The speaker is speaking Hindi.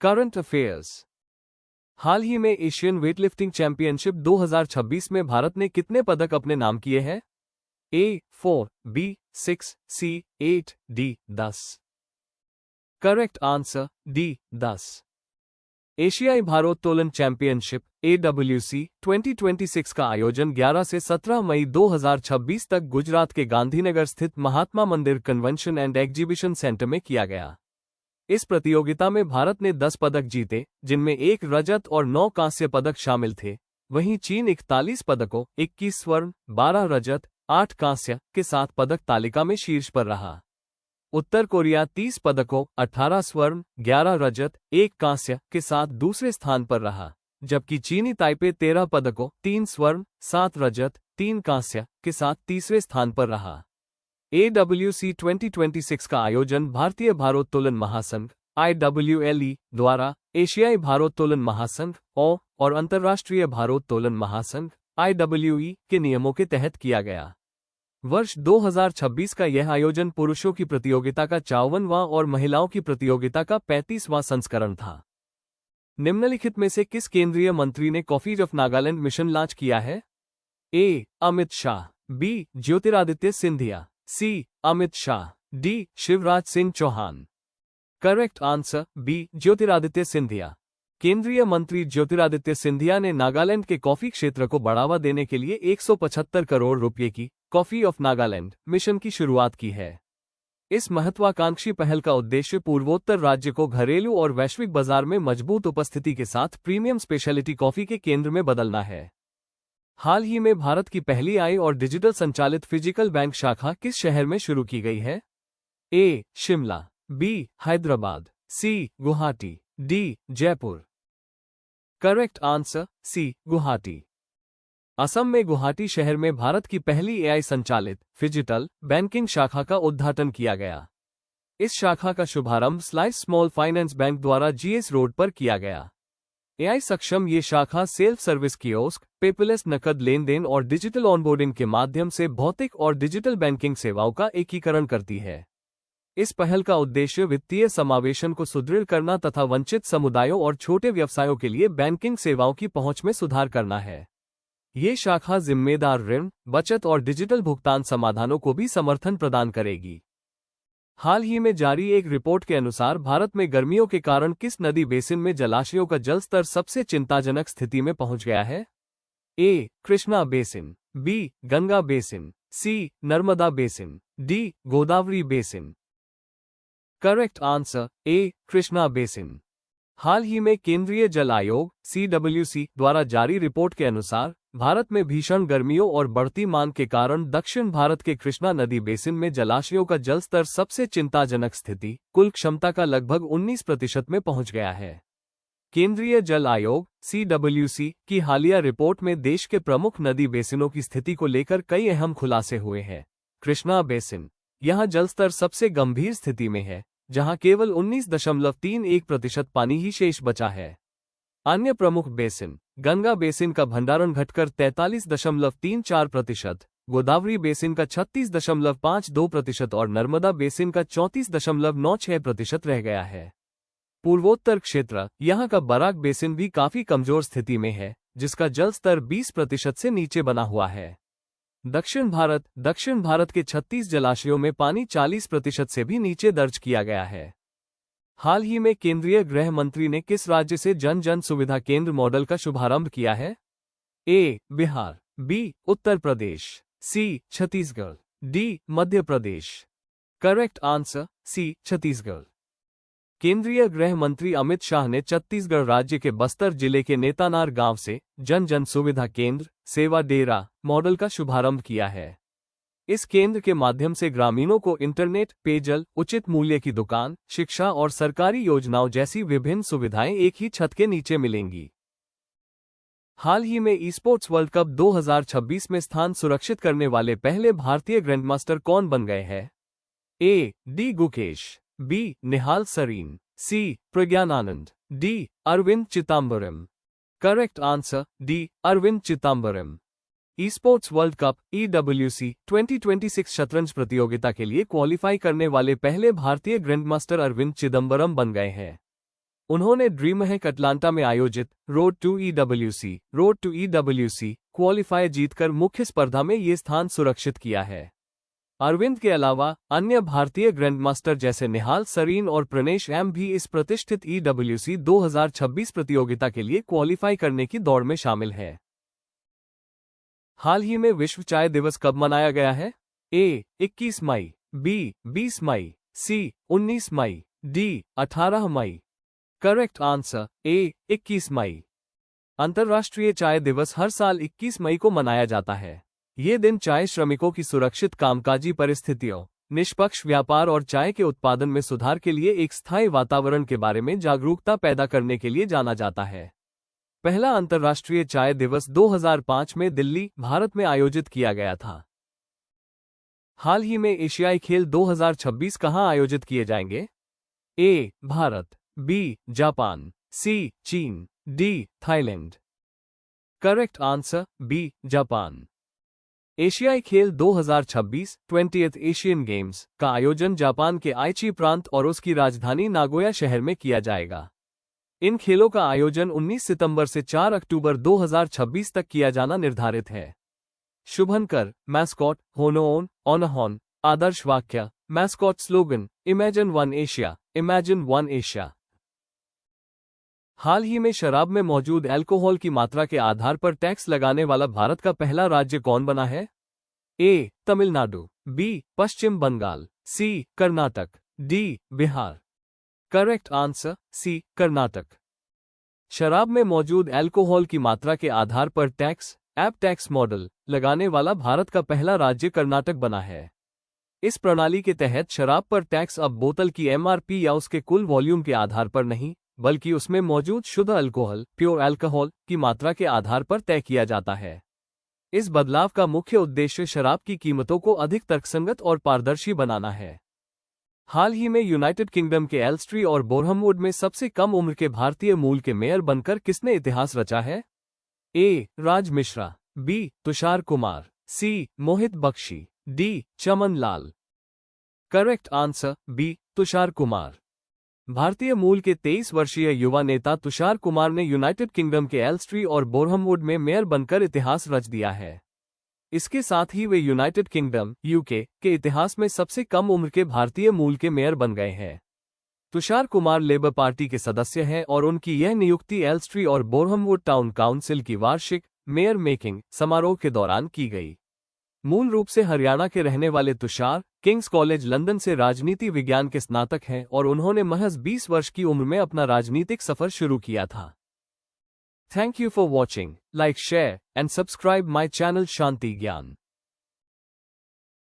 Current affairs. हाल ही में एशियन वेटलिफ्टिंग चैंपियनशिप 2026 में भारत ने कितने पदक अपने नाम किए हैं? ए 4, बी 6, सी 8, डी 10। Correct answer D 10। एशियाई भारोत्तोलन चैंपियनशिप AWC 2026 का आयोजन 11 से 17 मई 2026 तक गुजरात के गांधीनगर स्थित महात्मा मंदिर कन्वेंशन एंड एग्जीबिशन सेंटर में किया गया। इस प्रतियोगिता में भारत ने 10 पदक जीते, जिनमें 1 रजत और 9 कांस्य पदक शामिल थे। वहीं चीन 41 पदकों, 21 स्वर्ण, 12 रजत, 8 कांस्य के साथ पदक तालिका में शीर्ष पर रहा। उत्तर कोरिया 30 पदकों, 18 स्वर्ण, 11 रजत, 1 कांस्य के साथ दूसरे स्थान पर रहा, जबकि चीनी ताइपे 13 पदकों, 3 स्वर्ण, 7 रजत, 3 कांस्य के साथ तीसरे स्थान पर रहा। AWC 2026 का आयोजन भारतीय भारोत्तोलन महासंघ IWLE द्वारा एशियाई भारोत्तोलन महासंघ और अंतर्राष्ट्रीय भारोत्तोलन महासंघ IWE के नियमों के तहत किया गया। वर्ष 2026 का यह आयोजन पुरुषों की प्रतियोगिता का 54वां और महिलाओं की प्रतियोगिता का 35वां संस्करण था। निम्नलिखित में से किस केंद्रीय मंत्री ने coffee of Nagaland mission launch किया है? A Amit Shah, B Jyotiraditya Scindia, C Amit Shah, D Shivraj Singh Chouhan. Correct answer B Jyotiraditya Scindia. केंद्रीय मंत्री ज्योतिरादित्य सिंधिया ने नागालैंड के कॉफी क्षेत्र को बढ़ावा देने के लिए 175 करोड़ रुपये की कॉफी ऑफ नागालैंड मिशन की शुरुआत की है। इस महत्वाकांक्षी पहल का उद्देश्य पूर्वोत्तर राज्य को घरेलू और वैश्विक बाजार में मजबूत उपस्थिति के साथ प्रीमियम स्पेशलिटी कॉफी के केंद्र में बदलना है। हाल ही में भारत की पहली आई और डिजिटल संचालित फिजिकल बैंक शाखा किस शहर में शुरू की गई है? A Shimla, B Hyderabad, C Guwahati, D Jaipur. Correct answer C Guwahati. Assam में गुवाहाटी शहर में भारत की पहली AI संचालित फिजिटल बैंकिंग शाखा का उद्घाटन किया गया। इस शाखा का शुभारंभ स्लाइस स्मॉल फाइनेंस बैंक द्वारा GS रोड पर किया गया। AI सक्षम ये शाखा सेल्फ सर्विस कियोस्क, पेपरलेस नकद लेन देन और डिजिटल ऑनबोर्डिंग के माध्यम से भौतिक और डिजिटल बैंकिंग सेवाओं का एकीकरण करती है। इस पहल का उद्देश्य वित्तीय समावेशन को सुदृढ़ करना तथा वंचित समुदायों और छोटे व्यवसायों के लिए बैंकिंग सेवाओं की पहुंच में सुधार करना है। ये शाखा जिम्मेदार ऋण, बचत और डिजिटल भुगतान समाधानों को भी समर्थन प्रदान करेगी। हाल ही में जारी एक रिपोर्ट के अनुसार भारत में गर्मियों के कारण किस नदी बेसिन में जलाशयों का जलस्तर सबसे चिंताजनक स्थिति में पहुंच गया है? A Krishna basin, B Ganga basin, C Narmada basin, D Godavari basin. Correct answer A Krishna basin. हाल ही में केंद्रीय जल आयोग CWC द्वारा जारी रिपोर्ट के अनुसार भारत में भीषण गर्मियों और बढ़ती मांग के कारण दक्षिण भारत के कृष्णा नदी बेसिन में जलाशयों का जलस्तर सबसे चिंताजनक स्थिति कुल क्षमता का लगभग 19% में पहुंच गया है। केंद्रीय जल आयोग CWC की हालिया रिपोर्ट में देश के प्रमुख नदी बेसिनों की स्थिति को लेकर कई अहम खुलासे हुए हैं। कृष्णा बेसिन, यहां जलस्तर सबसे गंभीर स्थिति में है, जहां केवल 19.31% पानी ही शेष बचा है। अन्य प्रमुख बेसिन गंगा बेसिन का भंडारण घटकर 43.34%, गोदावरी बेसिन का 36.52% और नर्मदा बेसिन का 34.96% रह गया है। पूर्वोत्तर क्षेत्र, यहां का बराक बेसिन भी काफी कमजोर स्थिति में है, जिसका जल स्तर 20% से नीचे बना हुआ है। दक्षिण भारत के 36 जलाशयों में पानी 40% से भी नीचे दर्ज किया गया है। हाल ही में केंद्रीय गृह मंत्री ने किस राज्य से जन जन सुविधा केंद्र मॉडल का शुभारंभ किया है? A Bihar, B Uttar Pradesh, C Chhattisgarh, D Madhya Pradesh. Correct answer C Chhattisgarh. केंद्रीय गृह मंत्री अमित शाह ने छत्तीसगढ़ राज्य के बस्तर जिले के नेतानार गांव से जन जन सुविधा केंद्र सेवा डेरा मॉडल का शुभारंभ किया है। इस केंद्र के माध्यम से ग्रामीणों को इंटरनेट, पेयजल, उचित मूल्य की दुकान, शिक्षा और सरकारी योजनाओं जैसी विभिन्न सुविधाएं एक ही छत के नीचे मिलेंगी। हाल ही में ई-स्पोर्ट्स वर्ल्ड कप 2026 में स्थान सुरक्षित करने वाले पहले भारतीय ग्रैंडमास्टर कौन बन गए हैं? A D Gukesh, B Nihal Sarin, C Praggnanandhaa, D Arvind Chithambaram. Correct answer D Arvind Chithambaram. Esports world cup EWC 2026 शतरंज प्रतियोगिता के लिए क्वालिफाई करने वाले पहले भारतीय ग्रैंडमास्टर अरविंद चिदम्बरम बन गए हैं। उन्होंने ड्रीम हैक अटलांटा में आयोजित रोड टू ईडब्ल्यूसी क्वालिफायर जीतकर मुख्य स्पर्धा में ये स्थान सुरक्षित किया है। अरविंद के अलावा अन्य भारतीय ग्रैंडमास्टर जैसे निहाल सरीन और प्रनेश एम भी इस प्रतिष्ठित ईडब्ल्यूसी 2026 प्रतियोगिता के लिए क्वालिफाई करने की दौड़ में शामिल है। हाल ही में विश्व चाय दिवस कब मनाया गया है? ए. 21 मई, बी. 20 मई, सी. 19 मई, डी. 18 मई। Correct answer A. 21 मई। अंतर्राष्ट्रीय चाय दिवस हर साल 21 मई को मनाया जाता है। ये दिन चाय श्रमिकों की सुरक्षित कामकाजी परिस्थितियों, निष्पक्ष व्यापार और चाय के उत्पादन में सुधार के लिए एक स्थायी वातावरण के बारे में जागरूकता पैदा करने के लिए जाना जाता है। पहला अंतर्राष्ट्रीय चाय दिवस 2005 में दिल्ली, भारत में आयोजित किया गया था। हाल ही में एशियाई खेल 2026 कहां आयोजित किए जाएंगे? A. Bharat, B. Japan, C. चीन, D. Thailand. Correct answer B. Japan. एशियाई खेल 2026 20th एशियन गेम्स का आयोजन जापान के आइची प्रांत और उसकी राजधानी नागोया शहर में किया जाएगा। इन खेलों का आयोजन 19 सितंबर से 4 अक्टूबर 2026 तक किया जाना निर्धारित है। शुभंकर, मैस्कॉट, होनोन, ऑनहॉन, आदर्श वाक्य, mascot slogan, imagine one Asia, imagine one Asia. हाल ही में शराब में मौजूद अल्कोहल की मात्रा के आधार पर टैक्स लगाने वाला भारत का पहला राज्य कौन बना है? A. Tamil Nadu, B. Paschim Bangal, C. Karnataka, D. Bihar. Correct answer C. Karnataka. शराब में मौजूद अल्कोहल की मात्रा के आधार पर टैक्स टैक्स मॉडल लगाने वाला भारत का पहला राज्य कर्नाटक बना है। इस प्रणाली के तहत शराब पर टैक्स अब बोतल की एमआरपी या उसके कुल वॉल्यूम के आधार पर नहीं, बल्कि उसमें मौजूद शुद्ध अल्कोहल प्योर अल्कोहल की मात्रा के आधार पर तय किया जाता है। इस बदलाव का मुख्य उद्देश्य शराब की कीमतों को अधिक तर्कसंगत और पारदर्शी बनाना है। हाल ही में यूनाइटेड किंगडम के एल्स्ट्री और बोरहमवुड में सबसे कम उम्र के भारतीय मूल के मेयर बनकर किसने इतिहास रचा है? A. Raj Mishra, B. Tushar Kumar, C. Mohit Bakshi, D. Chaman Lal. Correct answer B. Tushar Kumar. भारतीय मूल के 23 वर्षीय युवा नेता तुषार कुमार ने यूनाइटेड किंगडम के एल्स्ट्री और बोरहमवुड में मेयर बनकर इतिहास रच दिया है। इसके साथ ही वे यूनाइटेड किंगडम यूके के इतिहास में सबसे कम उम्र के भारतीय मूल के मेयर बन गए हैं। तुषार कुमार लेबर पार्टी के सदस्य हैं और उनकी यह नियुक्ति एल्स्ट्री और बोरहमवुड टाउन काउंसिल की वार्षिक मेयर मेकिंग समारोह के दौरान की गई। मूल रूप से हरियाणा के रहने वाले तुषार किंग्स कॉलेज लंदन से राजनीति विज्ञान के स्नातक हैं और उन्होंने महज 20 वर्ष की उम्र में अपना राजनीतिक सफर शुरू किया था। Thank you for watching, like, share and subscribe my channel Shanti ज्ञान।